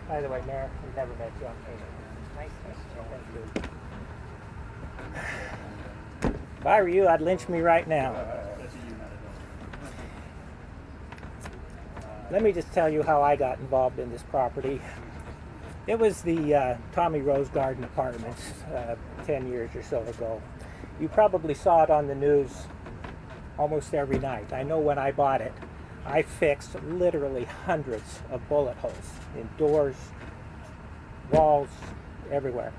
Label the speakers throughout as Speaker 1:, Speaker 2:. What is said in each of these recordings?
Speaker 1: By the way, Mayor, we've never met you on camera. Nice to meet you. Thank you. If I were you, I'd lynch me right now. Let me just tell you how I got involved in this property. It was the Tommy Rose Garden Apartments 10 years or so ago. You probably saw it on the news almost every night. I know when I bought it, I fixed literally hundreds of bullet holes in doors, walls, everywhere.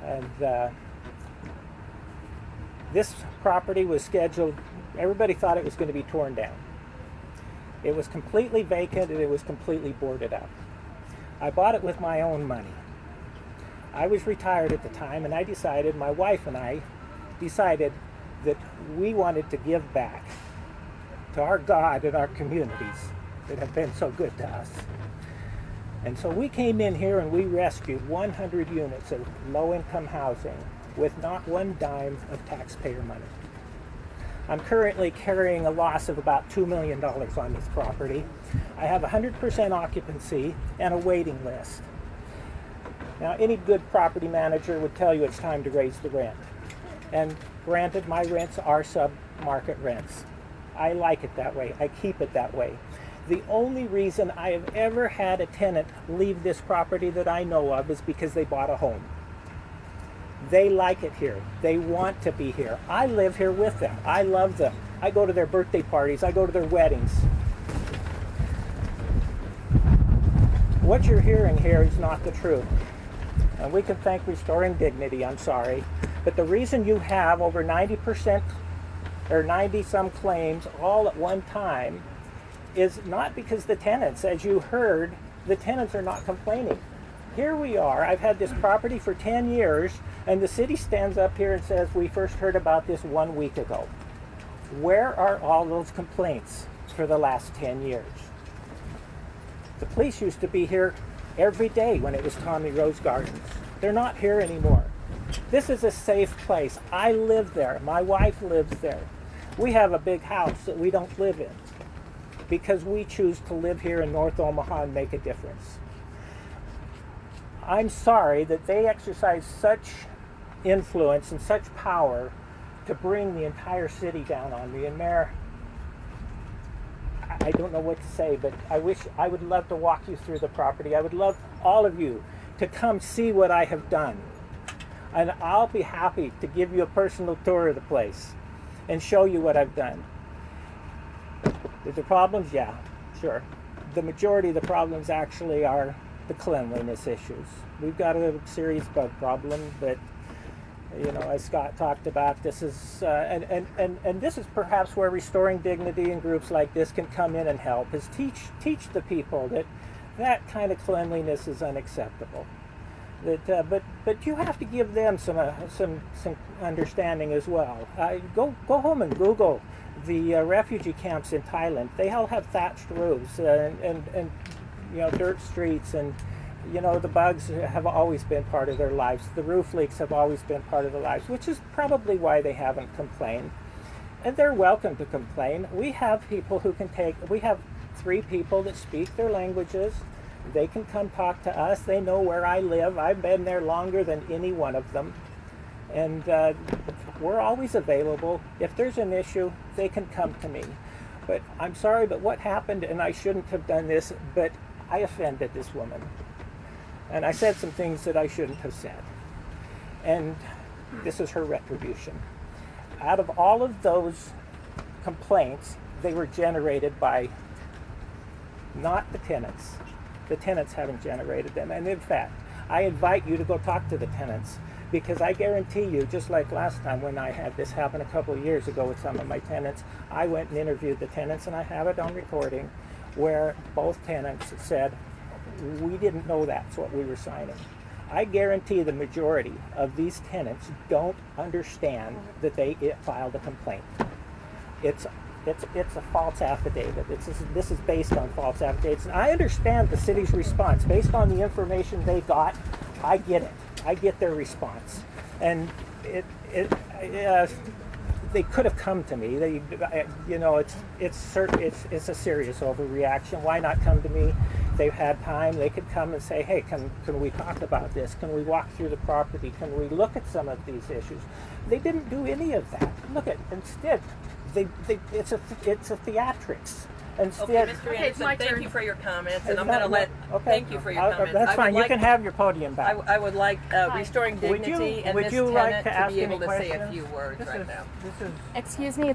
Speaker 1: And this property was scheduled, everybody thought it was going to be torn down. It was completely vacant and it was completely boarded up. I bought it with my own money. I was retired at the time, and I decided, my wife and I decided that we wanted to give back to our God and our communities that have been so good to us. And so we came in here and we rescued 100 units of low-income housing with not one dime of taxpayer money. I'm currently carrying a loss of about $2 million on this property. I have 100% occupancy and a waiting list. Now, any good property manager would tell you it's time to raise the rent. And granted, my rents are sub-market rents. I like it that way. I keep it that way. The only reason I have ever had a tenant leave this property that I know of is because they bought a home. They like it here. They want to be here. I live here with them. I love them. I go to their birthday parties. I go to their weddings. What you're hearing here is not the truth. And we can thank Restoring Dignity, I'm sorry. But the reason you have over 90% or 90-some claims all at one time is not because the tenants, as you heard, the tenants are not complaining. Here we are. I've had this property for 10 years, and the city stands up here and says, we first heard about this 1 week ago. Where are all those complaints for the last 10 years? The police used to be here every day when it was Tommy Rose Gardens. They're not here anymore. This is a safe place. I live there. My wife lives there. We have a big house that we don't live in because we choose to live here in North Omaha and make a difference. I'm sorry that they exercise such influence and such power to bring the entire city down on me. And Mayor, I don't know what to say, but I would love to walk you through the property. I would love all of you to come see what I have done. And I'll be happy to give you a personal tour of the place and show you what I've done. Is there problems? Yeah, sure. The majority of the problems actually are the cleanliness issues. We've got a serious bug problem, but you know, as Scott talked about, this is and this is perhaps where Restoring Dignity and groups like this can come in and help, is teach the people that kind of cleanliness is unacceptable. That but you have to give them some understanding as well. Go home and Google the refugee camps in Thailand. They all have thatched roofs and you know, dirt streets, and you know, the bugs have always been part of their lives. The roof leaks have always been part of their lives, which is probably why they haven't complained. And they're welcome to complain. We have people who can we have 3 people that speak their languages. They can come talk to us. They know where I live. I've been there longer than any one of them. And we're always available. If there's an issue, they can come to me. But I'm sorry, but what happened, and I shouldn't have done this, but I offended this woman. And I said some things that I shouldn't have said. And this is her retribution. Out of all of those complaints, they were generated by not the tenants. The tenants haven't generated them. And in fact, I invite you to go talk to the tenants, because I guarantee you, just like last time when I had this happen a couple of years ago with some of my tenants, I went and interviewed the tenants, and I have it on recording, where both tenants said, we didn't know that's what we were signing. I guarantee the majority of these tenants don't understand that they filed a complaint. It's a false affidavit. This is based on false affidavits. And I understand the city's response. Based on the information they got, I get it. I get their response. And they could have come to me. You know, it's a serious overreaction. Why not come to me? they've had time, they could come and say, hey, can we talk about this? Can we walk through the property? Can we look at some of these issues? They didn't do any of that. Look at, instead, it's a theatrics. Instead,
Speaker 2: okay, Mr. Anderson, thank you for your comments, and I'm going to thank you for your comments.
Speaker 1: That's fine. You can have your podium back.
Speaker 2: I would like restoring dignity and Ms. Tennant to be able to say a few words right now.
Speaker 3: Excuse me.